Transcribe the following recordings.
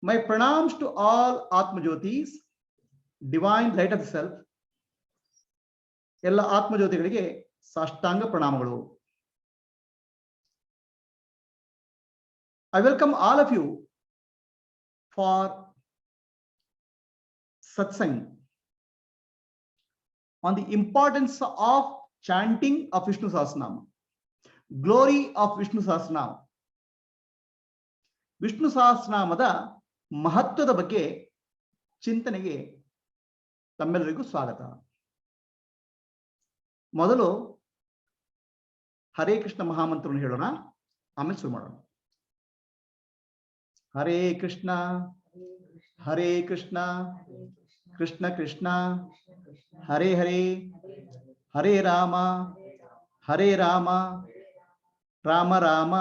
My pranams to all Atma Jyotis, divine light of the self. ಎಲ್ಲ ಆತ್ಮಜ್ಯೋತಿಗಳಿಗೆ ಸಾಷ್ಟಾಂಗ ಪ್ರಣಾಮಗಳು. I welcome all of you for satsang on the importance of chanting of Vishnu Sahasranama, glory of Vishnu Sahasranama. Vishnu ಸಹಸ್ರನಾಮದ ಮಹತ್ವದ ಬಗ್ಗೆ ಚಿಂತನೆಗೆ ತಮ್ಮೆಲ್ಲರಿಗೂ ಸ್ವಾಗತ. ಮೊದಲು ಹರೇ ಕೃಷ್ಣ ಮಹಾಮಂತ್ರವನ್ನು ಹೇಳೋಣ, ಆಮೇಲೆ ಶುರು ಮಾಡೋಣ. ಹರೇ ಕೃಷ್ಣ ಹರೇ ಕೃಷ್ಣ ಕೃಷ್ಣ ಕೃಷ್ಣ ಹರೇ ಹರೇ ಹರೇ ರಾಮ ಹರೇ ರಾಮ ರಾಮ ರಾಮ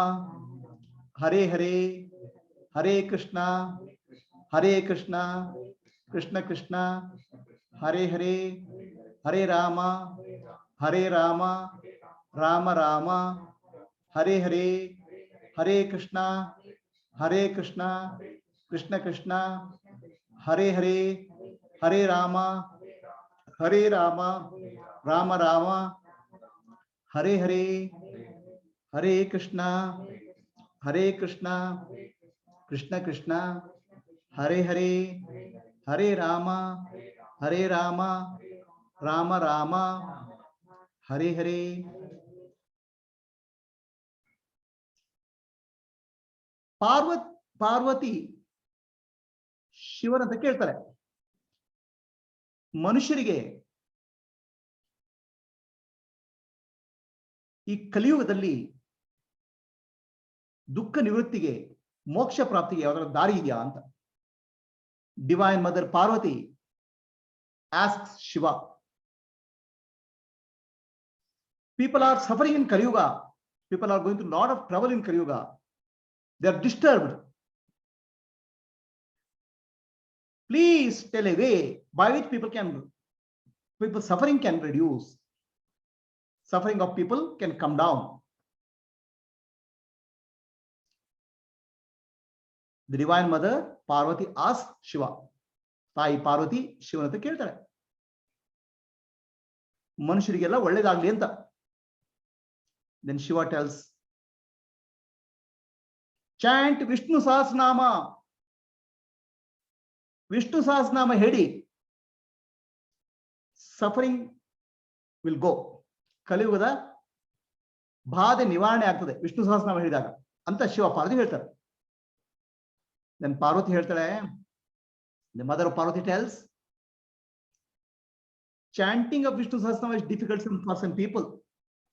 ಹರೇ ಹರೇ ಹರೇ ಕೃಷ್ಣ ಕೃಷ್ಣ ಕೃಷ್ಣ ಹರೇ ಹರೇ ಹರೇ ರಾಮ ರಾಮ ರಾಮ ಹರೇ ಹರೇ ಹರೇ ಕೃಷ್ಣ ಕೃಷ್ಣ ಕೃಷ್ಣ ಹರೇ ಹರೇ ಹರೇ ರಾಮ ರಾಮ ರಾಮ ಹರೇ ಹರೇ ಹರೇ ಕೃಷ್ಣ ಕೃಷ್ಣ ಕೃಷ್ಣ ಹರೇ ಹರೇ ಹರೇ ರಾಮ ರಾಮ ರಾಮ ಹರೇ ಹರೇ. ಪಾರ್ವತಿ ಶಿವನಂತ ಕೇಳ್ತಾರೆ. ಮನುಷ್ಯರಿಗೆ ಈ ಕಲಿಯುಗದಲ್ಲಿ ದುಃಖ ನಿವೃತ್ತಿಗೆ, ಮೋಕ್ಷ ಪ್ರಾಪ್ತಿಗೆ ಯಾವ್ದಾದ್ರು ದಾರಿ ಇದೆಯಾ ಅಂತ divine mother Parvati asks Shiva. People are suffering in Kali Yuga. People are going through a lot of trouble in Kali Yuga. They are disturbed. Please tell a way by which people suffering can reduce. Suffering of people can come down. The divine mother Parvati asks Shiva. ತಾಯಿ ಪಾರ್ವತಿ ಶಿವನಂತ ಕೇಳ್ತಾರೆ, ಮನುಷ್ಯರಿಗೆಲ್ಲ ಒಳ್ಳೇದಾಗ್ಲಿ ಅಂತ. Then Shiva tells, chant Vishnu Sahasranama. Vishnu ಸಹಸ್ರನಾಮ ಹೇಳಿ, suffering will go. ಕಲಿಯುಗದ ಬಾಧೆ ನಿವಾರಣೆ ಆಗ್ತದೆ ವಿಷ್ಣು ಸಹಸ್ರನಾಮ ಹೇಳಿದಾಗ ಅಂತ ಶಿವ ಪಾರ್ವತಿ ಹೇಳ್ತಾರೆ. ದೆನ್ ಪಾರ್ವತಿ ಹೇಳ್ತಾಳೆ, the mother of Parvati tells, chanting of Vishnu Sahasranama is difficult for some people.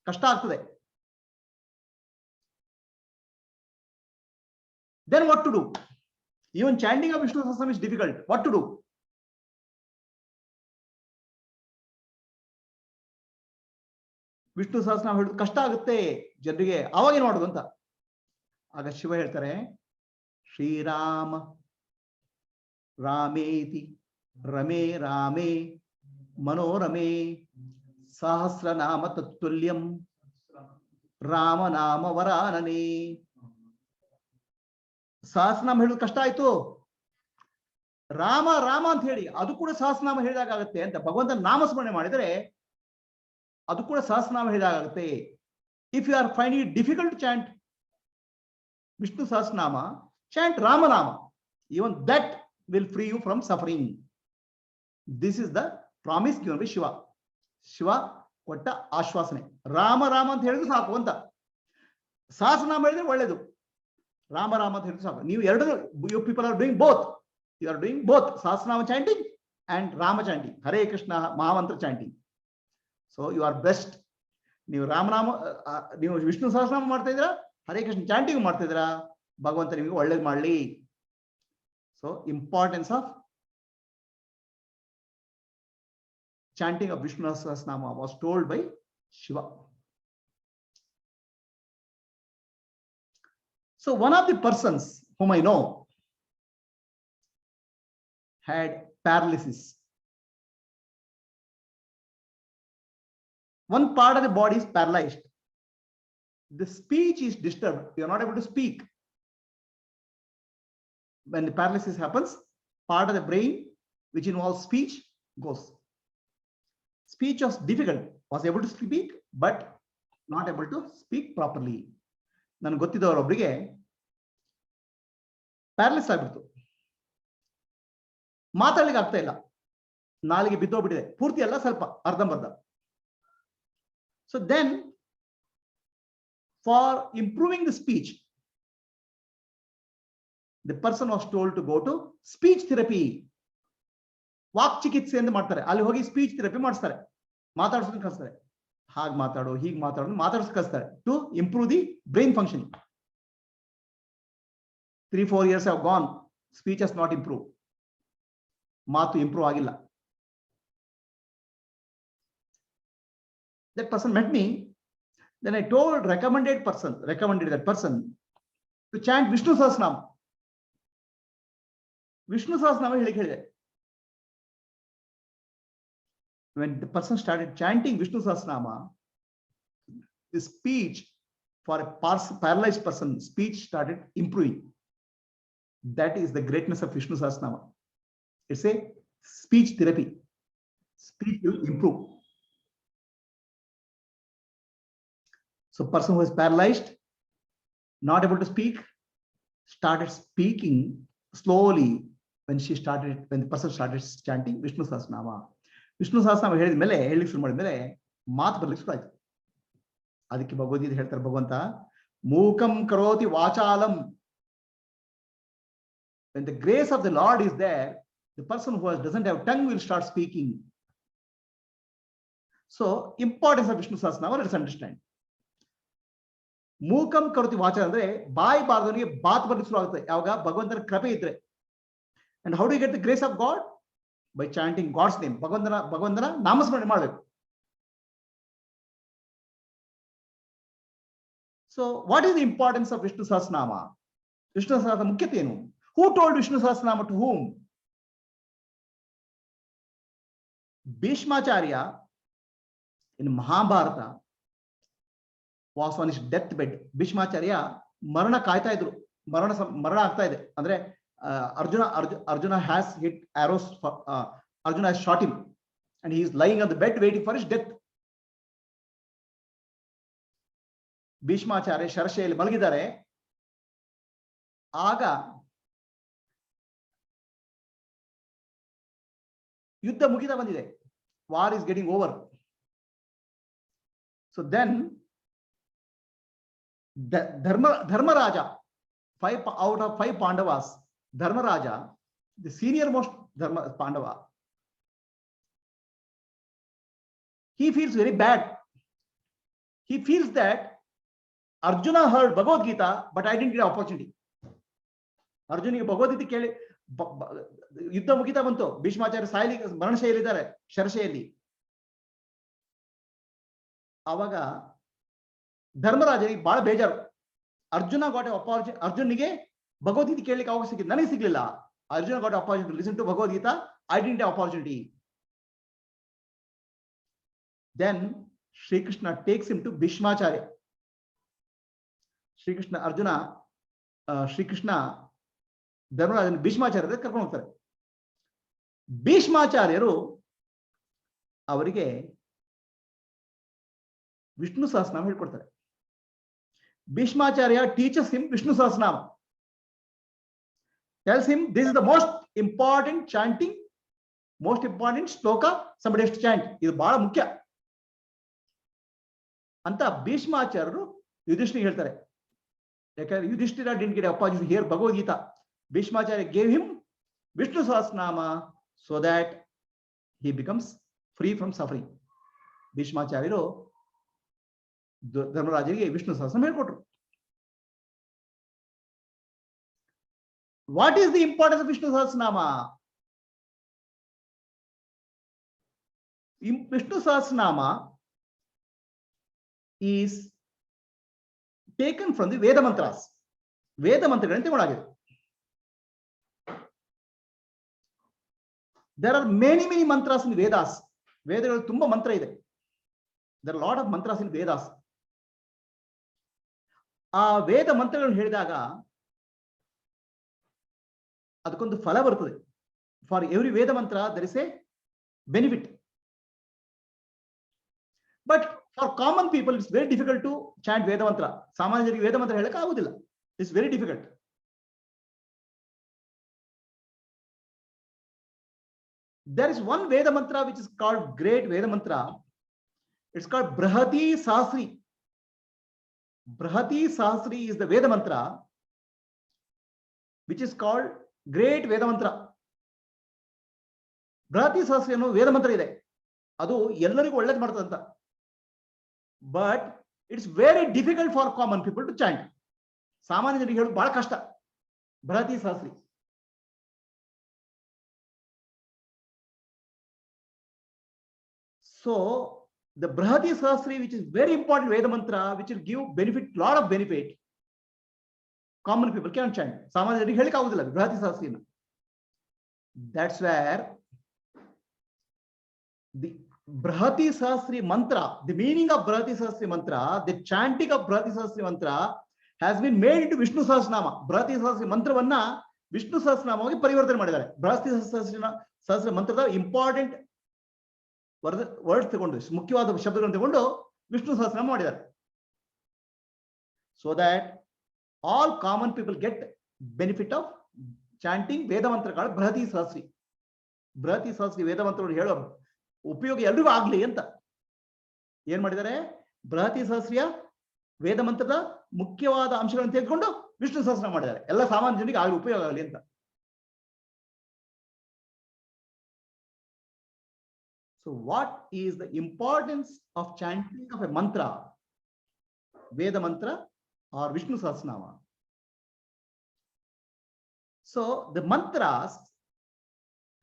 ಕಷ್ಟ ಆಗ್ತದೆ. Then what to do? Even chanting of Vishnu Sahasranama is difficult. What to do? Vishnu Sahasranama ಹೇಳೋದು ಕಷ್ಟ ಆಗುತ್ತೆ ಜನರಿಗೆ, ಆವಾಗ ಏನು ಮಾಡೋದು ಅಂತ. ಆಗ ಶಿವ ಹೇಳ್ತಾರೆ, ಶ್ರೀರಾಮ ರಾಮೇತಿ ರಮೇ ರಾಮೇ ಮನೋರಮೇ ಸಹಸ್ರನಾಮ ತತ್ತುಲ್ಯಂ ರಾಮನಾಮ ವರಾನನೇ. ಸಹಸ್ರನಾಮ ಹೇಳೋದು ಕಷ್ಟ ಆಯ್ತು, ರಾಮ ರಾಮ ಅಂತ ಹೇಳಿ ಅದು ಕೂಡ ಸಹಸ್ರನಾಮ ಹೇಳಿದಾಗತ್ತೆ ಅಂತ. ಭಗವಂತನ ನಾಮಸ್ಮರಣೆ ಮಾಡಿದರೆ ಅದು ಕೂಡ ಸಹಸ್ರನಾಮ ಹೇಳಿದಾಗತ್ತೆ. If you are finding it difficult to chant Vishnu Sahasranama, chant ರಾಮನಾಮ. Even that will free you from suffering. This is the promise given by Shiva. Shiva ಕೊಟ್ಟ ಆಶ್ವಾಸನೆ. ರಾಮ ರಾಮ ಅಂತ ಹೇಳಿದ್ರು ಸಾಕು ಅಂತ. ಸಹಸ್ರನಾಮ ಹೇಳಿದ್ರೆ ಒಳ್ಳೇದು, ರಾಮ ರಾಮ ಅಂತ ಹೇಳಿದ್ರು ಸಾಕು. ನೀವು ಎರಡು, you people are doing both. You are doing both Sahasranama chanting and Rama chanting, Hare Krishna ಮಹಾಮಂತ್ರ chanting. So you are best. ನೀವು ರಾಮನಾಮ, ನೀವು ವಿಷ್ಣು ಸಹಸ್ರನಾಮ ಮಾಡ್ತಾ ಇದ್ದೀರಾ, ಹರೇ ಕೃಷ್ಣ chanting ಮಾಡ್ತಾ ಇದ್ದೀರಾ, ಭಗವಂತ ನಿಮಗೆ ಒಳ್ಳೇದು ಮಾಡಲಿ. So importance of chanting of Vishnu Sahasranama was told by Shiva. So one of the persons whom I know had paralysis. One part of the body is paralyzed. The speech is disturbed. You are not able to speak. when the paralysis happens, part of the brain which involves speech goes. Speech was difficult, was able to speak, but not able to speak properly. ನನಗೆ ಗೊತ್ತಿದ್ದವರೊಬ್ಬರಿಗೆ paralysis ಆಗ್ಬಿಡ್ತು, ಮಾತಾಡ್ಲಿಕ್ಕೆ ಆಗ್ತಾ ಇಲ್ಲ, ನಾಲಿಗೆ ಬಿದ್ದೋಗ್ಬಿಟ್ಟಿದೆ, ಪೂರ್ತಿ ಅಲ್ಲ ಸ್ವಲ್ಪ ಅರ್ಧಂಬರ್ಧ. So then for improving the speech, the person was told to go to speech therapy. ವಾಕ್ ಚಿಕಿತ್ಸೆ ಅಂತ ಮಾಡ್ತಾರೆ, ಅಲ್ಲಿ ಹೋಗಿ ಸ್ಪೀಚ್ ಥೆರಪಿ ಮಾಡಿಸ್ತಾರೆ, ಮಾತಾಡ್ಸೋದನ್ನ ಕಲಿಸ್ತಾರೆ, ಹಾಗೆ ಮಾತಾಡೋ ಹೀಗೆ ಮಾತಾಡೋ ಮಾತಾಡ್ಸ್ ಕಲಿಸ್ತಾರೆ to improve the brain functioning. 3-4 years have gone, speech has not improved, ಮಾತು ಇಂಪ್ರೂವ್ ಆಗಿಲ್ಲ. That person met me, then I recommended that person to chant Vishnu Sahasranama. Vishnu Sahasranama ಹೇಳಿದೆ. When the person started chanting Vishnu Sahasranama, the speech for a paralyzed person, speech started improving. That is the greatness of Vishnu Sahasranama. It's a speech therapy. Speech will improve. So person who is paralyzed, not able to speak, started speaking slowly when the person started chanting Vishnu Sahasranama. Vishnu ಸಹಸ್ರನಾಮ ಹೇಳಿದ ಮೇಲೆ, ಹೇಳಿ ಶುರು ಮಾಡಿದ ಮೇಲೆ ಮಾತು ಬರ್ಲಿಕ್ಕೆ ಶುರು ಆಯ್ತು. ಅದಕ್ಕೆ ಭಗವದ್ಗೀತೆ ಹೇಳ್ತಾರೆ ಭಗವಂತ, ಮೂಕಂ ಕರೋತಿ ವಾಚಾಲಂ. When the grace of the Lord is there, the person who doesn't have tongue will start speaking. So importance of Vishnu Sahasranama, let's understand. ಮೂಕಂ ಕರೋತಿ ವಾಚಾಲ ಅಂದ್ರೆ ಬಾಯಿ ಬಾರದವನಿಗೆ ಬಾತ್ ಬರ್ಲಿಕ್ಕೆ ಶುರು ಆಗುತ್ತೆ ಯಾವಾಗ ಭಗವಂತನ ಕೃಪೆ ಇದ್ರೆ. And how do you get the grace of God? By chanting God's name. ಭಗವಂತನ ನಾಮಸ್ಮರಣೆ ಮಾಡಬೇಕು. So what is the importance of Vishnu Sahasranama? Vishnu Sahasranama ಮುಖ್ಯತೆ ಏನು? Who told Vishnu Sahasranama to whom? Bhishmacharya in Mahabharata was on his deathbed. Bhishmacharya ಮರಣ ಕಾಯ್ತಾ ಇದ್ರು, ಮರಣ ಆಗ್ತಾ ಇದೆ ಅಂದ್ರೆ Arjuna has hit arrows. Arjuna has shot him, and he is lying on the bed waiting for his death. Bhishmacharya ಶರಶೆಯಲ್ಲಿ ಮಲಗಿದ್ದಾರೆ. ಆಗ ಯುದ್ಧ ಮುಗಿತಾ ಬಂದಿದೆ, war is getting over. So then Dharmaraja, 5 out of 5 Pandavas, Dharmaraja, the senior most Pandava, he feels very bad. He feels that Arjuna heard Bhagavad Gita, but I didn't get an opportunity. Arjuna Bhagavad Gita ಕೇಳಿ ಯುದ್ಧ ಮುಗಿತಾ ಬಂತು, ಭೀಷ್ಮಾಚಾರ್ಯ ಸಾಯಲಿ ಮರಣಶೈಲಿದ್ದಾರೆ ಶರಶೆಯಲ್ಲಿ. ಆವಾಗ ಧರ್ಮರಾಜನಿಗೆ ಬಹಳ ಬೇಜಾರು. Arjuna got opportunity, ಅರ್ಜುನಿಗೆ Bhagavad Gita ಕೇಳಲಿಕ್ಕೆ ಅವಕಾಶ ಸಿಕ್ಕಿದೆ, ನನಗೆ ಸಿಗ್ಲಿಲ್ಲ. Arjuna got opportunity to listen to Bhagavad Gita, I didn't have opportunity. Then Shri Krishna takes him to Bhishmacharya. Shri Krishna ಧರ್ಮರಾಜನ ಭೀಷ್ಮಾಚಾರ್ಯರ ಕರ್ಕೊಂಡು ಹೋಗ್ತಾರೆ. ಭೀಷ್ಮಾಚಾರ್ಯರು ಅವರಿಗೆ ವಿಷ್ಣು ಸಹಸ್ರನಾಮ ಹೇಳ್ಕೊಡ್ತಾರೆ. Bhishmacharya teaches him Vishnu Sahasranama, tells him this is the most important chanting, most important shloka somebody has to chant. ಇದು ಬಹಳ ಮುಖ್ಯ ಅಂತ ಭೀಷ್ಮಾಚಾರ್ಯರು ಯುಧಿಷ್ಠಿರಿಗೆ ಹೇಳ್ತಾರೆ. ಯಾಕಂದ್ರೆ Yudhishthira didn't get opportunity here Bhagavad Gita. Bhishmacharya gave him Vishnu Sahasranama so that he becomes free from suffering. ಭೀಷ್ಮಾಚಾರ್ಯರು ಧರ್ಮರಾಜರಿಗೆ ವಿಷ್ಣು ಸಹಸ್ರನಾಮ ಹೇಳ್ಕೊಟ್ರು. What is the importance of Vishnu Sahasranama? Vishnu Sahasranama is taken from the Veda mantras. Veda ಮಂತ್ರಗಳನ್ನು ತಗೊಂಡಾಗಿದೆ. There are many mantras in Vedas. ವೇದಗಳು ತುಂಬಾ ಮಂತ್ರ ಇದೆ. There are a lot of mantras in Vedas. ಆ ವೇದ ಮಂತ್ರಗಳನ್ನು ಹೇಳಿದಾಗ ಅದಕ್ಕೊಂದು ಫಲ ಬರ್ತದೆ. For every Veda mantra there is a benefit. But for common people it's very difficult to chant Veda mantra. ಸಾಮಾನ್ಯ ಜನರಿಗೆ ವೇದ ಮಂತ್ರ ಹೇಳಕ್ಕೆ ಆಗುದಿಲ್ಲ. It's very difficult. There is one Veda mantra which is called great Veda mantra. It's called Brahati Sahasri. Brahati Sahasri is the Veda mantra which is called great Veda mantra. Brahati Sahasri ಅನ್ನೋ ವೇದ ಮಂತ್ರ ಇದೆ. ಅದು ಎಲ್ಲರಿಗೂ ಒಳ್ಳೇದು ಮಾಡ್ತದೆ ಅಂತ. But it's very difficult for common people to chant. ಸಾಮಾನ್ಯ ಜನರಿಗೆ ಹೇಳೋದು ಬಹಳ ಕಷ್ಟ Brahati Sahasri. So the Brahati Sahasri, which is very important Veda mantra, which will give benefit, lot of benefit, common people can chant. Samanya janರಿಗೆ ಹೇಳಕ್ಕೆ ಆಗುದಿಲ್ಲ Brahati Sahasri. That's where the Brahati Sahasri mantra, the meaning of Brahati Sahasri mantra, the chanting of Brahati Sahasri mantra has been made into Vishnu Sahasranama. Brahati Sahasri ಮಂತ್ರವನ್ನ ವಿಷ್ಣು ಸಹಸ್ರನಾಮವಾಗಿ ಪರಿವರ್ತನೆ ಮಾಡಿದ್ದಾರೆ. Brahati Sahasri ಮಂತ್ರದ important words ತಗೊಂಡು, ಮುಖ್ಯವಾದ ಶಬ್ದಗಳನ್ನು ತಗೊಂಡು ವಿಷ್ಣು ಸಹಸ್ರನಾಮ ಮಾಡಿದ್ದಾರೆ. So that all common people get benefit of chanting Veda ಮಂತ್ರಗಳ ಬೃಹತಿ ಸಹಸ್ರಿ. ಬೃಹತಿ ಸಹಸ್ರಿ ವೇದ ಮಂತ್ರಗಳು ಹೇಳೋ ಉಪಯೋಗ ಎಲ್ರಿಗೂ ಆಗ್ಲಿ ಅಂತ ಏನ್ ಮಾಡಿದ್ದಾರೆ, ಬೃಹತಿ ಸಹಸ್ರಿಯ ವೇದ ಮಂತ್ರದ ಮುಖ್ಯವಾದ ಅಂಶಗಳನ್ನು ತೆಗೆದುಕೊಂಡು ವಿಷ್ಣು ಸಹಸ್ರ ಮಾಡಿದ್ದಾರೆ. ಎಲ್ಲ ಸಾಮಾನ್ಯ ಜನರಿಗೆ ಆಗಲಿ, ಉಪಯೋಗ ಆಗಲಿ ಅಂತ. So what is the importance of chanting of a mantra, Veda mantra or Vishnu Sahasranama? So the mantras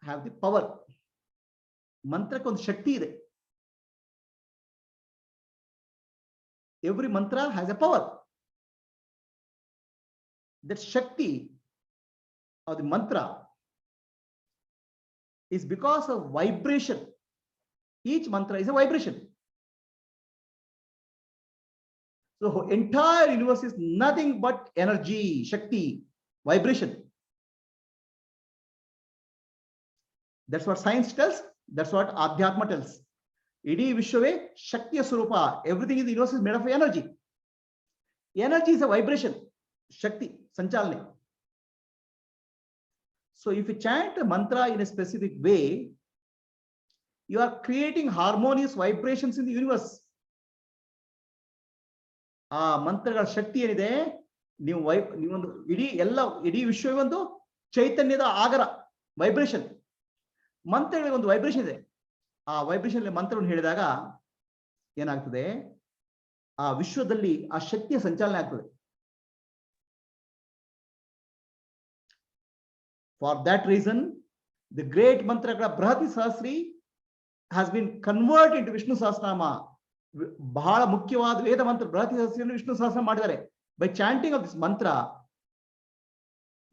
have the power. Mantra kondu shakti ide. Every mantra has a power. That shakti of the mantra is because of vibration. Each mantra is a vibration. So entire universe is nothing but energy, shakti, vibration. That's what science tells. That's what Adhyatma tells. Idi Vishwave Shaktiya Swarupa. Everything in the universe is made of energy. Energy is a vibration. Shakti, Sanchalane. So if you chant a mantra in a specific way, you are creating harmonious vibrations in the universe. ಆ ಮಂತ್ರಗಳ ಶಕ್ತಿ ಏನಿದೆ, ನೀವೊಂದು ಇಡೀ ವಿಶ್ವವೇ ಒಂದು ಚೈತನ್ಯದ ಆಗರ, vibration. ಮಂತ್ರಗಳಿಗೆ ಒಂದು vibration ಇದೆ. ಆ ವೈಬ್ರೇಷನ್ ಮಂತ್ರವನ್ನು ಹೇಳಿದಾಗ ಏನಾಗ್ತದೆ, ಆ ವಿಶ್ವದಲ್ಲಿ ಆ ಶಕ್ತಿಯ ಸಂಚಾಲನೆ ಆಗ್ತದೆ. For that reason the great ಮಂತ್ರಗಳ Brihati ಸಹಸ್ರಿ has been converted into Vishnu Sahasranama. ಬಹಳ ಮುಖ್ಯವಾದ ವೇದ ಮಂತ್ರ ಬೃಹತಿ ಸಹಸ್ರಿಯನ್ನು ವಿಷ್ಣು ಸಹಸ್ರ ಮಾಡಿದ್ದಾರೆ. By chanting of this mantra,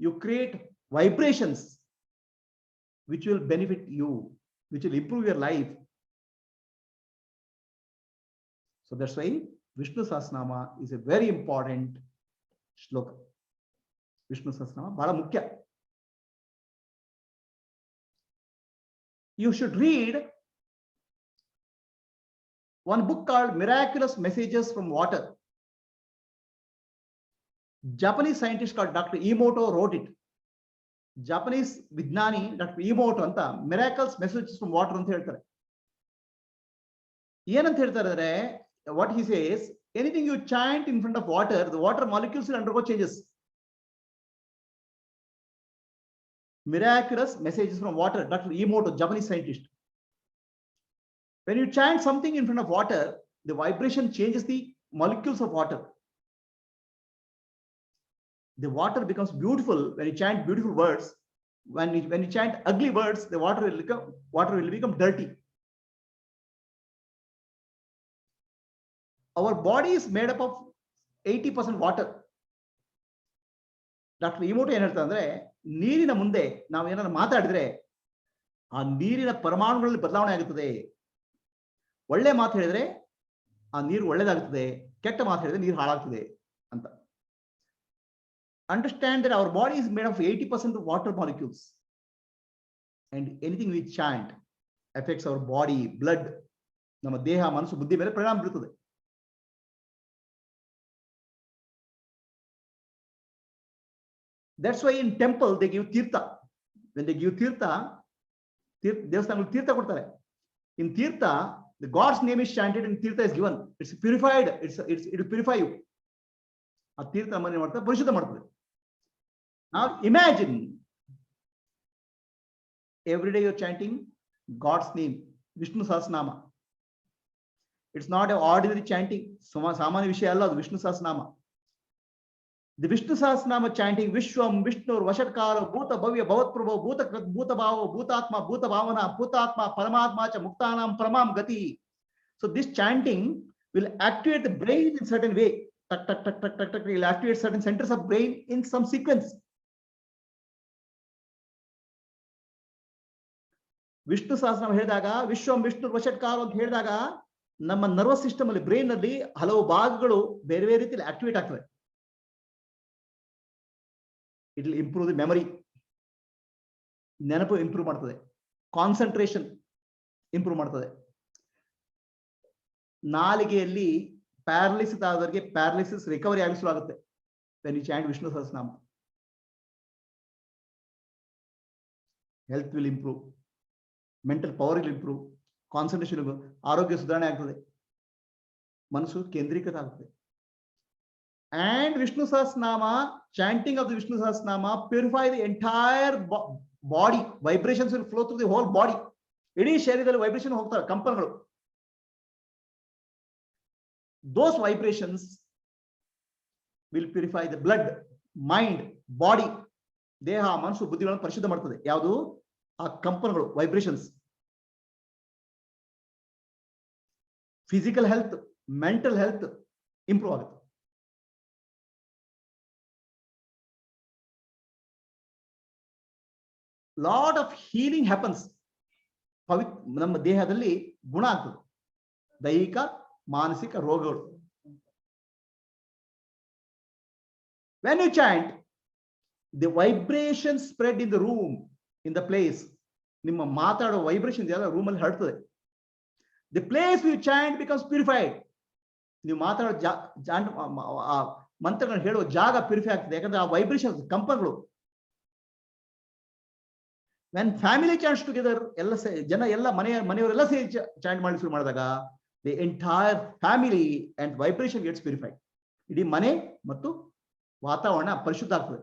you create vibrations which will benefit you, which will improve your life. So that's why Vishnu Sahasranama is a very important shloka. Vishnu Sahasranama ಬಹಳ ಮುಖ್ಯ. You should read one book called Miraculous Messages from Water. Japanese scientist called Dr. Emoto wrote it. Japanese Vignani Dr. Emoto anta Miraculous Messages from Water anta ಹೇಳ್ತಾರೆ. ಏನಂತ ಹೇಳ್ತಾರೆ ಅಂದ್ರೆ, what he says, anything you chant in front of water, the water molecules will undergo changes. Miraculous Messages from Water, Dr. Emoto, Japanese scientist. When you chant something in front of water, the vibration changes the molecules of water. The water becomes beautiful when you chant beautiful words. When you chant ugly words, the water will become dirty. Our body is made up of 80% water. Dr. Emoto ಏನು ಹೇಳ್ತಾರೆ ಅಂದ್ರೆ, ನೀರಿನ ಮುಂದೆ ನಾವು ಏನಾದ್ರು ಮಾತಾಡಿದ್ರೆ ಆ ನೀರಿನ ಪರಮಾಣುಗಳಲ್ಲಿ ಬದಲಾವಣೆ ಆಗುತ್ತದೆ. ಒಳ್ಳೆ ಮಾತು ಹೇಳಿದ್ರೆ ಆ ನೀರು ಒಳ್ಳೆದಾಗ್ತದೆ, ಕೆಟ್ಟ ಮಾತು ಹೇಳಿದ್ರೆ ನೀರು ಹಾಳಾಗ್ತದೆ ಅಂತ. understand that our body is made of 80% of water molecules. And anything we chant affects our body, blood, ನಮ್ಮ ದೇಹ, ಮನಸ್ಸು, ಬುದ್ಧಿ ಮೇಲೆ ಪರಿಣಾಮ ಬೀರುತ್ತದೆ. That's why in temple they give tirtha. When they give tirtha, ದೇವಸ್ಥಾನಗಳು ತೀರ್ಥ ಕೊಡ್ತಾರೆ. In tirtha, the God's name is chanted and tirtha is given. It's purified. It will purify you. ಆ ತೀರ್ಥ ನಮ್ಮನ್ನು ಮಾಡ್ತಾರೆ, ಪರಿಶುದ್ಧ ಮಾಡ್ತದೆ. Now imagine every day you're chanting God's name, Vishnu Sahasranama. It's not an ordinary chanting. ಸಾಮಾನ್ಯ ವಿಷಯ ಅಲ್ಲ ಅದು Vishnu Sahasranama. The Vishnu Sahasranama chanting Vishwam, Vishnur, Vashatkara, Bhuta Bhavya, Bhavatprabho, Bhutakrit, Bhuta Bhava, Bhutatma, Bhuta Bhavana, Bhutatma, Paramatma, Cha, Muktanam, Paramam Gati. So this chanting will activate the brain in certain way. Tak, tak, tak, tak, tak, tak. It will activate certain centers of brain in some sequence. Vishnu Sahasranama ಹೇಳಿದಾಗ ವಿಶ್ವಂ ವಿಷ್ಣು ವಶಟ್ಕಾರ ಅಂತ ಹೇಳಿದಾಗ ನಮ್ಮ nervous system ಅಲ್ಲಿ, brain ಅಲ್ಲಿ ಹಲವು ಭಾಗಗಳು ಬೇರೆ ಬೇರೆ ರೀತಿಯಲ್ಲಿ ಆಕ್ಟಿವೇಟ್ ಆಗ್ತವೆ. It will improve the memory, ನೆನಪು ಇಂಪ್ರೂವ್ ಮಾಡ್ತದೆ, ಕಾನ್ಸಂಟ್ರೇಷನ್ ಇಂಪ್ರೂವ್ ಮಾಡ್ತದೆ. ನಾಲಿಗೆಯಲ್ಲಿ ಪ್ಯಾರಲಿಸಿಸ್ ಆದವರಿಗೆ ಪ್ಯಾರಲಿಸಿಸ್ ರಿಕವರಿ ಆಗಲು ಶುರು ಆಗುತ್ತೆ when you chant Vishnu Sahasranama. Health will improve, mental power will improve, concentration, ಆರೋಗ್ಯ ಸುಧಾರಣೆ ಆಗ್ತದೆ, ಮನಸ್ಸು ಕೇಂದ್ರೀಕೃತ ಆಗ್ತದೆ. And Vishnu Sahasranama, chanting of the Vishnu Sahasranama purify the entire body. Vibrations will flow through the whole body. ಇಡೀ ಶರೀರದಲ್ಲಿ ವೈಬ್ರೇಷನ್ ಹೋಗ್ತಾರೆ, ಕಂಪನಗಳು. Those vibrations will purify the blood, mind, body. ದೇಹ, ಮನಸ್ಸು, ಬುದ್ಧಿಗಳನ್ನು ಪರಿಶುದ್ಧ ಮಾಡ್ತದೆ. ಯಾವುದು? ಆ ಕಂಪನಗಳು, vibrations. Physical health, mental health improve ಆಗುತ್ತೆ. Lot of healing happens. ನಮ್ಮ ದೇಹದಲ್ಲಿ ಗುಣ ಆಗ್ತದೆ, ದೈಹಿಕ ಮಾನಸಿಕ ರೋಗಗಳು. When you chant, the vibration spread in the room, in the place. ನಿಮ್ಮ ಮಾತಾಡೋ ವೈಬ್ರೇಷನ್ ಎಲ್ಲ ರೂಮ್ ಅಲ್ಲಿ ಹರಡ್ತದೆ. The place you chant becomes purified. ನೀವು ಮಾತಾಡೋ ಮಂತ್ರಗಳನ್ನು ಹೇಳುವ ಜಾಗ ಪ್ಯೂರಿಫೈ ಆಗ್ತದೆ, ಯಾಕಂದ್ರೆ ಆ ವೈಬ್ರೇಷನ್, ಕಂಪನಗಳು. When family chants together, ಎಲ್ಲ ಜನ ಎಲ್ಲ ಮನೆಯವರೆಲ್ಲ ಸೇರಿ ಚಾಂಟ್ ಮಾಡಿ ಶುರು ಮಾಡಿದಾಗ the entire family and vibration gets purified. ಇಡೀ ಮನೆ ಮತ್ತು ವಾತಾವರಣ ಪರಿಶುದ್ಧ ಆಗ್ತದೆ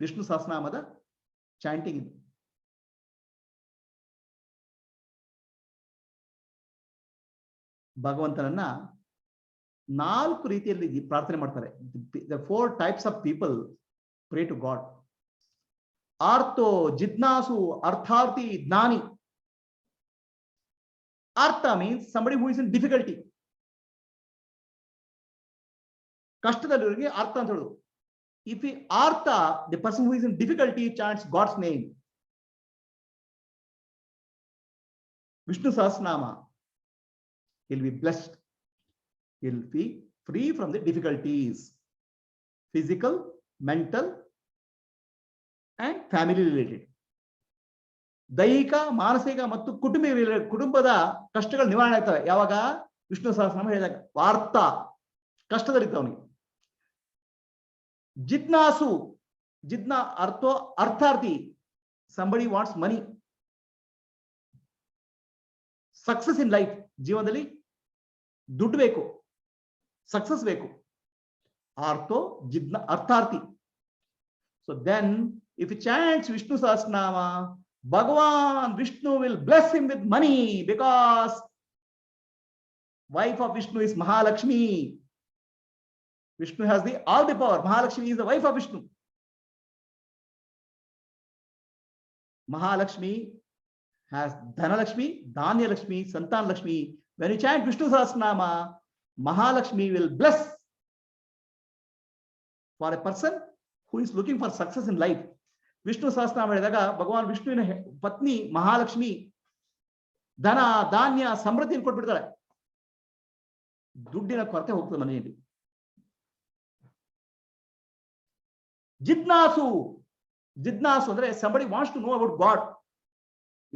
ವಿಷ್ಣು ಸಹಸ್ರನಾಮದ ಚಾಂಟಿಂಗ್ ಇಂದ. ಭಗವಂತನನ್ನ 4 ರೀತಿಯಲ್ಲಿ ಪ್ರಾರ್ಥನೆ ಮಾಡ್ತಾರೆ. The 4 types of people pray to God. ಆರ್ತೋ, ಜಿಜ್ಞಾಸು, ಅರ್ಥಾರ್ಥಿ, ಜ್ಞಾನಿ. Artha means somebody who is in difficulty. ಕಷ್ಟದಲ್ಲಿರೋರಿಗೆ ಅರ್ಥ ಅಂತ ಹೇಳೋದು. If he artha, the person who is in difficulty chants God's name. Vishnu Sahasranama, he'll be blessed. He'll be free from the difficulties, physical, mental, and family related. ದೈಹಿಕ, ಮಾನಸಿಕ ಮತ್ತು ಕುಟುಂಬದ ಕಷ್ಟಗಳು ನಿವಾರಣೆ ಆಗ್ತವೆ ಯಾವಾಗ ವಿಷ್ಣು ಸಹಸ್ರನಾಮ ಹೇಳಿದಾಗ. ವಾರ್ತ, ಕಷ್ಟದಲ್ಲಿದ್ದವನಿಗೆ. ಜಿಜ್ಞಾಸು, ಅರ್ಥಾರ್ಥಿ, somebody wants money, success in life, ಜೀವನದಲ್ಲಿ ದುಡ್ಡು ಬೇಕು, ಸಕ್ಸಸ್ ಬೇಕು. ಅರ್ಥಾರ್ಥಿ. So then if he chants Vishnu Sahasranama, Bhagavan Vishnu will bless him with money, because wife of Vishnu is Mahalakshmi. Vishnu has all the power. Mahalakshmi is the wife of Vishnu. Mahalakshmi has Dhanalakshmi, Dhanyalakshmi, Santanalakshmi. When you chant Vishnu Sahasranama, Mahalakshmi will bless for a person who is looking for success in life. Vishnu Sahasranama ಹೇಳಿದಾಗ ಭಗವಾನ್ ವಿಷ್ಣುವಿನ ಪತ್ನಿ ಮಹಾಲಕ್ಷ್ಮಿ ಧನ, ಧಾನ್ಯ, ಸಮೃದ್ಧಿಯನ್ನು ಕೊಟ್ಬಿಡ್ತಾಳೆ. ದುಡ್ಡಿನ ಕೊರತೆ ಹೋಗ್ತದೆ ಮನೆಯಲ್ಲಿ. ಜಿಜ್ಞಾಸು. ಜಿಜ್ಞಾಸು ಅಂದ್ರೆ somebody wants to know about God.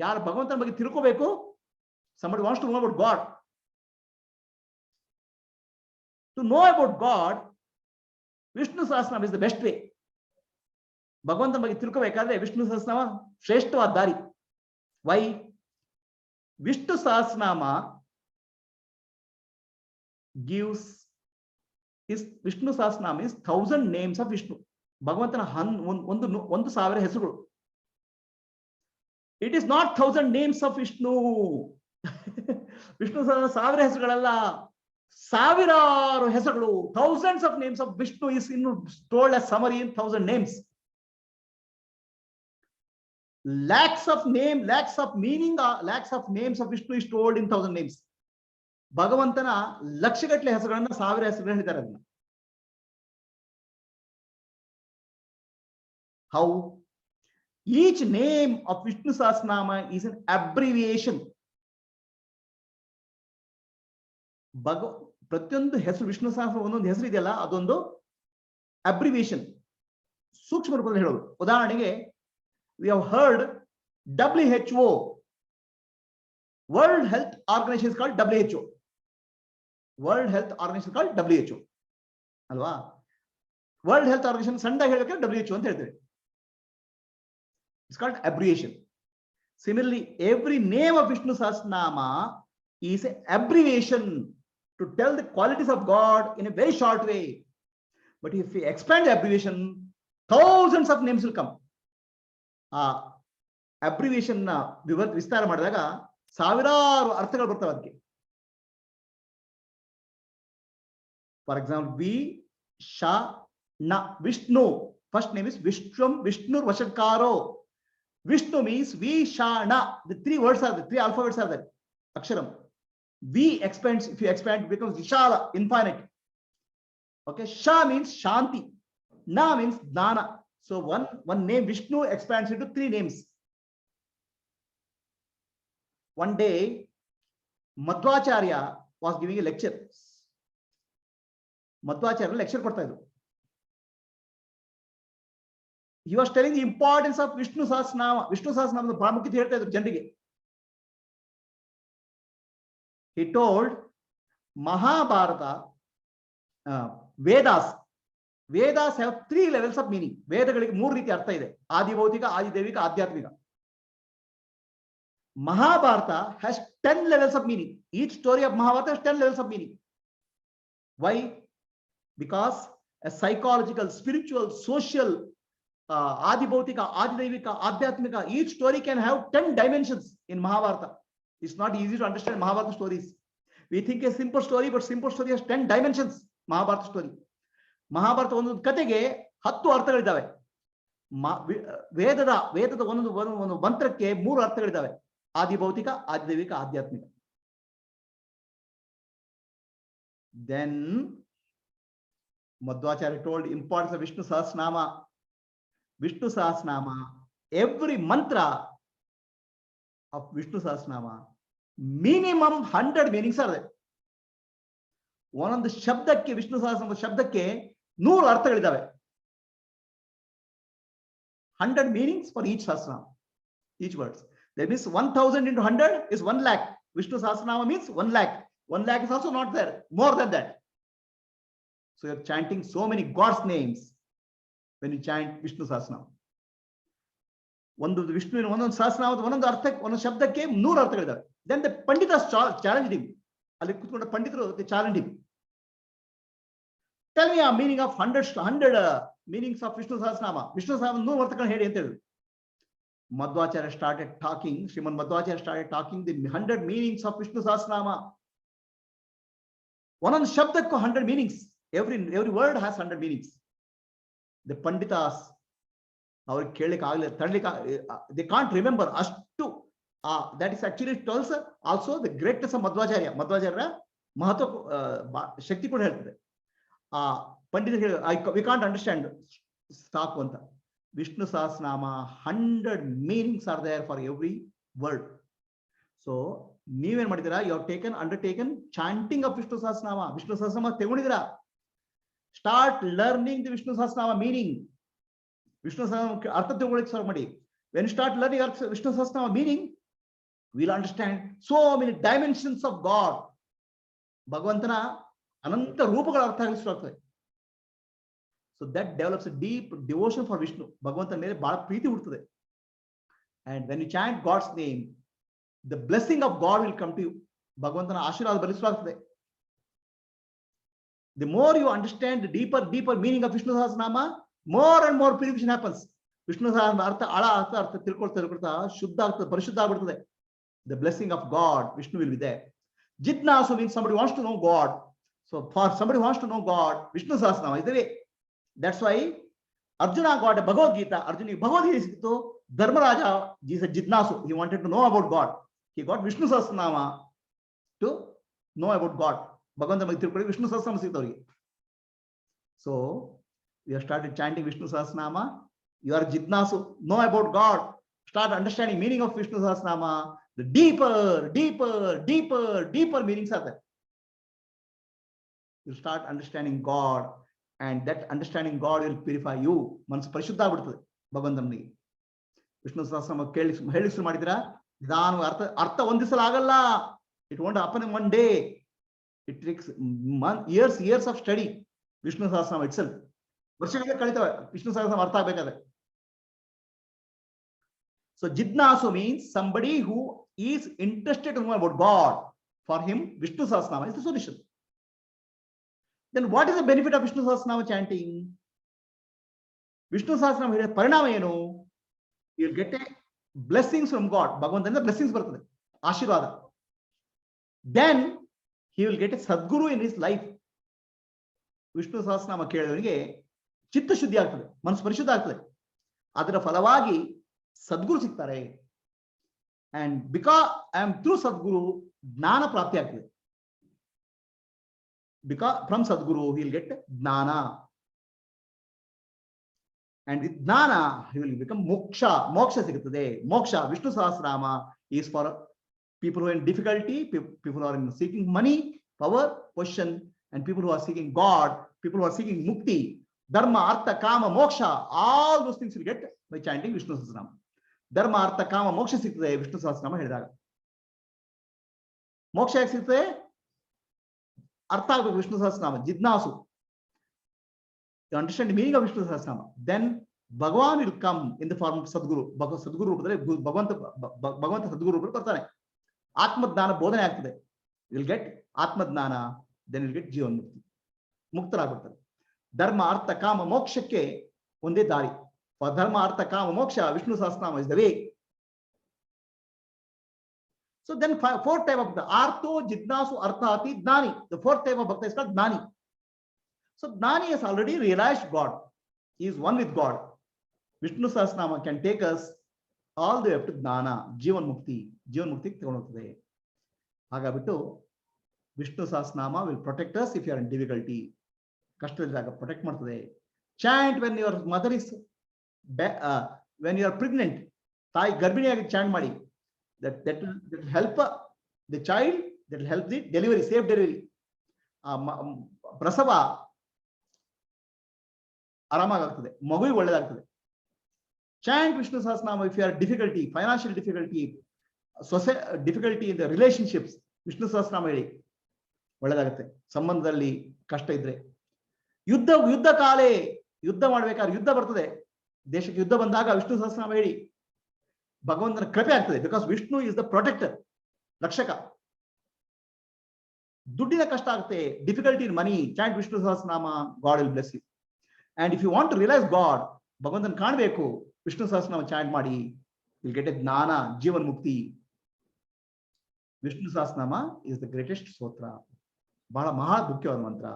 ಯಾರು ಭಗವಂತನ ಬಗ್ಗೆ ತಿಳ್ಕೋಬೇಕು, somebody wants to know about God. To know about God, Vishnu Sahasranama is the best way. ಭಗವಂತನ ಬಗ್ಗೆ ತಿಳ್ಕೋಬೇಕಾದ್ರೆ ವಿಷ್ಣು ಸಹಸ್ರನಾಮ ಶ್ರೇಷ್ಠವಾದ ದಾರಿ. Why? Vishnu Sahasranama gives is Vishnu Sahasranama is 1000 names of Vishnu. ಭಗವಂತನ 1,000 ಹೆಸರುಗಳು. It is not 1000 names of Vishnu. Vishnu 1000 ಹೆಸರುಗಳಲ್ಲ, ಸಾವಿರಾರು ಹೆಸರುಗಳು. thousands of names of Vishnu is in told as summary in 1000 names. lakhs of meaning, lakhs of names of Vishnu is told in 1000 names. ಭಗವಂತನ ಲಕ್ಷಗಟ್ಟಲೆ ಹೆಸರುಗಳನ್ನ 1000 ಹೆಸರುಗಳು ಹೇಳಿದ್ದಾರೆ. ಅದನ್ನ how each name of Vishnu Sahasranama is an abbreviation. ಪ್ರತಿಯೊಂದು ಹೆಸರು ವಿಷ್ಣು ಸಹಸ್ರ ಒಂದೊಂದು ಹೆಸರು ಇದೆಯಲ್ಲ, ಅದೊಂದು ಅಬ್ರಿವಿಯೇಷನ್, ಸೂಕ್ಷ್ಮ ರೂಪದಲ್ಲಿ ಹೇಳೋದು. ಉದಾಹರಣೆಗೆ we have heard WHO, World Health Organization is called WHO. World Health Organization is called WHO ಅಲ್ವಾ? ವರ್ಲ್ಡ್ ಹೆಲ್ತ್ ಆರ್ಗನೈಸೇಷನ್ ಸಣ್ಣದಾಗಿ ಹೇಳಬೇಕಾದ್ರೆ WHO ಅಂತ ಹೇಳ್ತೇವೆ. It's called abbreviation. Similarly, every name of Vishnu Sahasranama is an abbreviation to tell the qualities of God in a very short way. But if we expand the abbreviation, thousands of names will come. Abbreviation na ವಿಸ್ತಾರ ಮಾಡಿದಾಗ ಸಾವಿರಾರು ಅರ್ಥಗಳು ಬರ್ತವೆ ಅದಕ್ಕೆ. For example, Vishnu. First name is Vishwam, Vishnur Vashakaro. Vishnu means Vishana. The 3 words are there, 3 alphabets are there. Aksharam. V expands, if you expand, it becomes Vishala, infinite. Okay, Sha means Shanti. Na means Dana. So one name Vishnu expands into 3 names. One day, Madhvacharya was giving a lecture. Madhvacharya lecture ಕೊಡ್ತಾ ಇದ್ರು. He was telling the importance of Vishnu Sahasranama. Vishnu Sahasranamದ ಪ್ರಾಮುಖ್ಯತೆ ಹೇಳ್ತಾ ಇದ್ರು ಜನರಿಗೆ. He told Mahabharata, Vedas have 3 levels of meaning. ವೇದಗಳಿಗೆ 3 ರೀತಿ ಅರ್ಥ ಇದೆ. ಆದಿಭೌತಿಕ, ಆದಿದೈವಿಕ, ಆಧ್ಯಾತ್ಮಿಕ. Mahabharata has 10 levels of meaning. Each story of Mahabharata has 10 levels of meaning. Why? Because a psychological, spiritual, social, ಆದಿಭೌತಿಕ, ಆದಿದೈವಿಕ, ಆಧ್ಯಾತ್ಮಿಕ, each story can have 10 dimensions in Mahabharata. It's not easy to understand Mahabharata stories. We think a simple story, but simple story has 10 dimensions. Mahabharata story. Mahabharata ಒಂದೊಂದು ಕಥೆಗೆ 10 ಅರ್ಥಗಳಿದ್ದಾವೆ. ವೇದದ ಒಂದೊಂದು ಮಂತ್ರಕ್ಕೆ 3 ಅರ್ಥಗಳಿದ್ದಾವೆ. ಆದಿಭೌತಿಕ, ಆದಿದೈವಿಕ, ಆಧ್ಯಾತ್ಮಿಕ. Then Madhvacharya told importance of Vishnu Sahasranama. Vishnu Sahasranama, every mantra of Vishnu Sahasranama, minimum 100 meanings are there. ಒಂದೊಂದು ಶಬ್ದಕ್ಕೆ, ವಿಷ್ಣು ಸಹಸ್ರನಾಮ ಶಬ್ದಕ್ಕೆ 100 ಅರ್ಥಗಳಿದ್ದಾವೆ. 100 meanings for each Sahasranama, each words. That means 1000 into 100 is 1 lakh. Vishnu Sahasranama means 1 lakh. 1 lakh is also not there, more than that. So you're chanting so many God's names when you chant Vishnu Sahasranama. ಒಂದು ವಿಷ್ಣುವಿನ ಒಂದೊಂದು ಸಹಸ್ರನಾಮದ ಒಂದೊಂದು ಅರ್ಥಕ್ಕೆ, ಒಂದೊಂದು ಶಬ್ದಕ್ಕೆ 100 ಅರ್ಥಗಳಿದ್ದಾವೆ. Then the Panditas challenged him. ಅಲ್ಲಿ ಕೂತ್ಕೊಂಡ ಪಂಡಿತರು they challenged him. Tell me a meaning of 100 meanings of Vishnu Sahasranama. Vishnu Sahasranama 100 ಅರ್ಥಗಳನ್ನು ಹೇಳಿ ಅಂತ ಹೇಳಿದ್ರು. Madhvacharya started talking. Srimad Madhvacharya started talking the 100 meanings of Vishnu Sahasranama. ಒಂದೊಂದು ಶಬ್ದಕ್ಕೂ 100 meanings. Every word has 100 meanings. The Panditas, ಅವ್ರಿಗೆ ಕೇಳಲಿಕ್ಕೆ ಆಗಲಿಲ್ಲ, ತಡಲಿಕ್ಕೆ, they can't remember ಅಷ್ಟು. That is actually tells also the greatness of Madhvacharya. Madhvacharya ಮಹತ್ವ, ಶಕ್ತಿ ಕೂಡ ಹೇಳ್ತದೆ. ಪಂಡಿತರು ಹೇಳಿ we can't understand, ಸಾಕು ಅಂತ. Vishnu Sahasranama 100 meanings are there for every word. So ನೀವೇನ್ ಮಾಡಿದ್ದೀರಾ? You have undertaken chanting of Vishnu Sahasranama. Vishnu Sahasranama ತಗೊಂಡಿದ್ದೀರಾ? Start learning the Vishnu Sahasranama meaning. Vishnu Sahasranama ಅರ್ಥ ತಿಳ್ಕೊಳ್ಳಿಕ್ಕೆ ಶುರು ಮಾಡಿ. When start learning Vishnu Sahasranama meaning, will understand so many dimensions of God. ಭಗವಂತನ ಅನಂತ ರೂಪಗಳ ಅರ್ಥ ಆಗಲಿ ಶುರು ಆಗ್ತದೆ. So that develops a deep devotion for Vishnu. ಭಗವಂತನ ಮೇಲೆ ಬಹಳ ಪ್ರೀತಿ ಹುಡ್ತದೆ. And when you chant God's name, the blessing of God will come to you. ಭಗವಂತನ ಆಶೀರ್ವಾದ ಬರಲಿ ಶುರು ಆಗ್ತದೆ. The more you understand the deeper meaning of Vishnu Sahasranama, more and more purification happens. Vishnu Sahasranama ಅರ್ಥ ಅರ್ಥ ತಿಳ್ಕೊಳ್ತಾ ಶುದ್ಧ ಆಗ್ತದೆ, ಪರಿಶುದ್ಧ ಆಗ್ಬಿಡ್ತದೆ. The blessing of God, Vishnu will be there. Jitnasu means somebody wants to know God. So for somebody who wants to know God, Vishnu Sahasranama is the way. That's why Arjuna got a Bhagavad Gita. Arjuna Bhagavad Gita ಸಿಕ್ತು. Dharmaraja, Jesus Jitnasu, he wanted to know about God. He got Vishnu Sahasranama to know about God. ಭಗವಂತ ಬಗ್ಗೆ ತಿಳ್ಕೊಳ್ಳಿ ವಿಷ್ಣು ಸಹಸ್ರನಾಮ ಸಿಗ್ತು ಅವರಿಗೆ. So you have started chanting Vishnu Sahasranama. You are ಜಿಜ್ಞಾಸು, know about God, start understanding meaning of Vishnu Sahasranama. The deeper meanings are there. You start understanding God, and that understanding God will purify you. ಮನಸ್ಸು ಪರಿಶುದ್ಧ ಆಗ್ಬಿಡ್ತದೆ ಭಗವಂತನಿಗೆ. ವಿಷ್ಣು ಸಹಸ್ರನಾಮ ಹೇಳಿ ಶುರು ಮಾಡಿದಿರಾ, ನಿಧಾನ ಅರ್ಥ ಹೊಂದಿಸಲಾಗಲ್ಲ. It won't happen in one day. It takes years of study. Vishnu Sahasranama itself. ವರ್ಷಗಳಿಗೆ ಕಳೀತವೆ ವಿಷ್ಣು ಸಹಸ್ರನಾಮ ಅರ್ಥ ಆಗಬೇಕಾದ್ರೆ. So Jitnasu means somebody who is interested to know about God. For him, Vishnu Sahasranama is the solution. Then what is the benefit of Vishnu Sahasranama chanting? Vishnu Sahasranama ಹೇಳಿದ ಪರಿಣಾಮ ಏನು? You will get a blessings from God. ಭಗವಂತನಿಂದ blessings ಬರ್ತದೆ, ಆಶೀರ್ವಾದ. Then he will get a sadguru in his life. Vishnu Sahasranama ಕೇಳಿದವನಿಗೆ ಚಿತ್ತ ಶುದ್ಧಿ ಆಗ್ತದೆ, ಮನಸ್ಸು ಪರಿಶುದ್ಧ ಆಗ್ತದೆ. ಅದರ ಫಲವಾಗಿ ಸದ್ಗುರು ಸಿಗ್ತಾರೆ. And because I am through Sadguru ಜ್ಞಾನ ಪ್ರಾಪ್ತಿ ಆಗ್ತದೆ. Because from Sadguru he will get jnana. And with jnana he will become ಮೋಕ್ಷ ಸಿಗುತ್ತದೆ. ಮೋಕ್ಷ. Vishnu Sahasranama is for people who are in difficulty, people who are seeking money, power, position, and people who are seeking God, people who are seeking mukti, dharma, artha, kama, moksha, all those things will get by chanting Vishnu Sahasranama. Dharma, artha, kama, moksha ಸಿಗ್ತದೆ ವಿಷ್ಣು ಸಹಸ್ರನಾಮ ಹೇಳಿದಾಗ. ಮೋಕ್ಷ ಯಾಕೆ ಸಿಗ್ತದೆ? ಅರ್ಥ ಆಗಬೇಕು Vishnu Sahasranama. ಜಿಜ್ಞಾಸು, you understand the meaning of Vishnu Sahasranama. Then Bhagavan will come in the form of Sadguru. Sadguru ರೂಪದಲ್ಲಿ ಭಗವಂತ ಸದ್ಗುರು ರೂಪದಲ್ಲಿ ಬರ್ತಾನೆ. ಆತ್ಮಜ್ಞಾನ ಬೋಧನೆ ಆಗ್ತದೆ. ವಿಲ್ ಗೆಟ್ ಆತ್ಮಜ್ಞಾನ, ದೆನ್ ವಿಲ್ ಗೆಟ್ ಜೀವನ್ ಮುಕ್ತಿ, ಮುಕ್ತರಾಗ್ಬಿಡ್ತಾರೆ. ಧರ್ಮ ಅರ್ಥ ಕಾಮ ಮೋಕ್ಷಕ್ಕೆ ಒಂದೇ ದಾರಿ. ಧರ್ಮ artha kama moksha, Vishnu Sahasranama is the way. So then fourth type of the artho jidnasu arthati gnani. The fourth type of bhakta is called gnani. So gnani has already realized God. He is one with God. Vishnu Sahasranama can take us all the way up to ಜ್ಞಾನ, ಜೀವನ್ ಮುಕ್ತಿ. ಜೀವನ್ ಮುಕ್ತಿಗೆ ತಗೊಂಡು ಹೋಗ್ತದೆ. ಹಾಗಾಗ್ಬಿಟ್ಟು Vishnu Sahasranama will protect us if you are in difficulty. ಕಷ್ಟದಲ್ಲಿದ್ದಾಗ protect ಮಾಡ್ತದೆ. Chant when your mother is when you are pregnant, ತಾಯಿ ಗರ್ಭಿಣಿಯಾಗಿ chant ಮಾಡಿ. that will help the child, that will help the delivery, safe delivery. ಪ್ರಸವ ಆರಾಮಾಗ್ತದೆ, ಮಗುವಿಗೆ ಒಳ್ಳೆದಾಗ್ತದೆ. Chant Vishnu Sahasranama if you are difficulty, financial difficulty, difficulty in the relationships, Vishnu Sahasranama ಹೇಳಿ ಒಳ್ಳೆದಾಗುತ್ತೆ. ಸಂಬಂಧದಲ್ಲಿ ಕಷ್ಟ ಇದ್ರೆ, ಯುದ್ಧ ಕಾಲೇ, ಯುದ್ಧ ಮಾಡ್ಬೇಕಾದ್ರೆ ಯುದ್ಧ ಬರ್ತದೆ, ದೇಶಕ್ಕೆ ಯುದ್ಧ ಬಂದಾಗ ವಿಷ್ಣು ಸಹಸ್ರನಾಮ ಹೇಳಿ ಭಗವಂತನ ಕೃಪೆ ಆಗ್ತದೆ. Because Vishnu is the protector, ರಕ್ಷಕ. ದುಡ್ಡಿನ ಕಷ್ಟ ಆಗುತ್ತೆ, difficulty in money, chant Vishnu Sahasranama, God will bless you. And if you want to realise God, ಭಗವಂತನ ಕಾಣಬೇಕು, ವಿಷ್ಣು ಸಹಸ್ರನಾಮ ಚಾಂಟ್ ಮಾಡಿ, will get a jnana, jeevan mukti. Vishnu Sahasranama is the greatest stotra, ಬಹಳ ಮಹಾ ಮುಖ್ಯವಾದ ಮಂತ್ರ.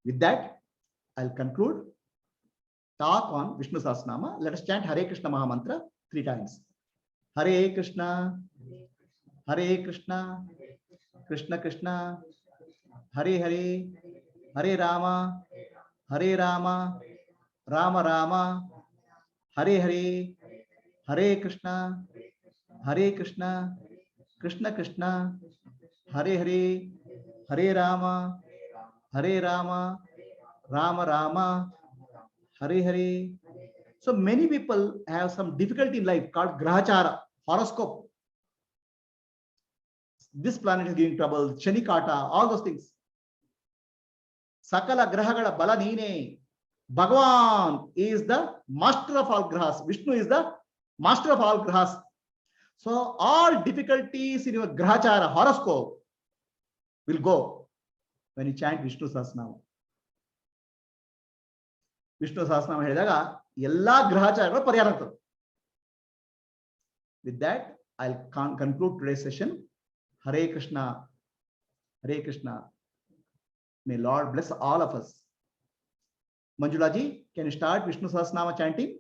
With that I will conclude talk on Vishnu Sahasranama. Let us chant Hare Krishna Maha Mantra 3 times. Hare Krishna, Hare Krishna, Krishna Krishna, Hare Hare, Hare Rama, Hare Rama, Rama Rama, Hare Hare, Hare Krishna, Hare Krishna, Krishna Krishna, Hare Hare, Hare Rama, Hare Rama, Rama Rama, Hare Hare. So many people have some difficulty in life called grahachara, horoscope. This planet is giving trouble, Shanikata, all those things. Sakala grahagala bala neene. Bhagavan is the master of all grahas. Vishnu is the master of all grahas. So all difficulties in your grahachara, horoscope, will go when you chant Vishnu Sahasranama. Vishnu Sahasranama ಹೇಳಿದಾಗ ಎಲ್ಲಾ ಗ್ರಹಚಾರಗಳು ಪರಿಹಾರ ಆಗ್ತವೆ. With that, I'll conclude today's session. Hare Krishna. Hare Krishna. May Lord bless all of us. Manjula ji, can you start Vishnu Sahasranama chanting?